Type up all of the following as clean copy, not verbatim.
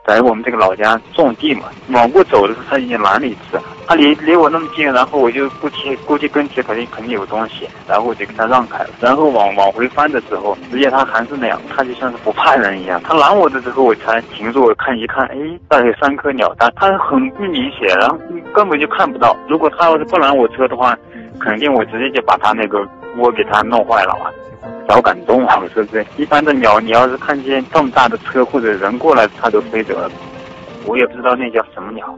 在我们这个老家种地嘛，往过走的时候他已经拦了一次，他离我那么近，然后我就估计跟前肯定有东西，然后我就跟他让开了，然后往回翻的时候，直接他还是那样，他就像是不怕人一样。他拦我的时候我才停住，我看一看，哎，大概有3颗鸟蛋，他很不明显，然后根本就看不到。如果他要是不拦我车的话，肯定我直接就把他那个窝给他弄坏了啊。小感动啊，我说对，一般的鸟你要是看见这么大的车或者人过来，它都飞走了。我也不知道那叫什么鸟，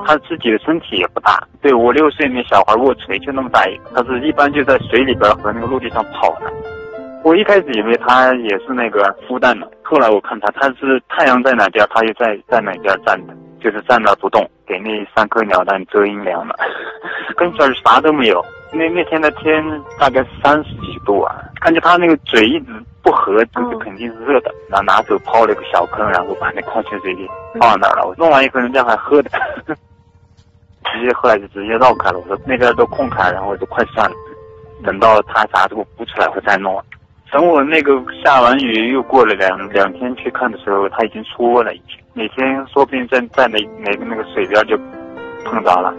它自己的身体也不大，对，5、6岁那小孩卧锤就那么大一个，它是一般就在水里边和那个陆地上跑的。我一开始以为它也是那个孵蛋的，后来我看它是太阳在哪边，它就在哪边站的，就是站那不动，给那3颗鸟蛋遮阴凉了，跟这儿啥都没有。那天的天大概30几度啊，看见它那个嘴一直不合，这个肯定是热的。然后拿手刨了一个小坑，然后把那矿泉水给放那儿了。我弄完以后人家还喝的，后来就直接绕开了。我说那边都空开，然后我就快算了，等到它啥都不出来我再弄。等我那个下完雨又过了两天去看的时候，它已经出窝了，已经那天说不定在哪个水边就碰着了。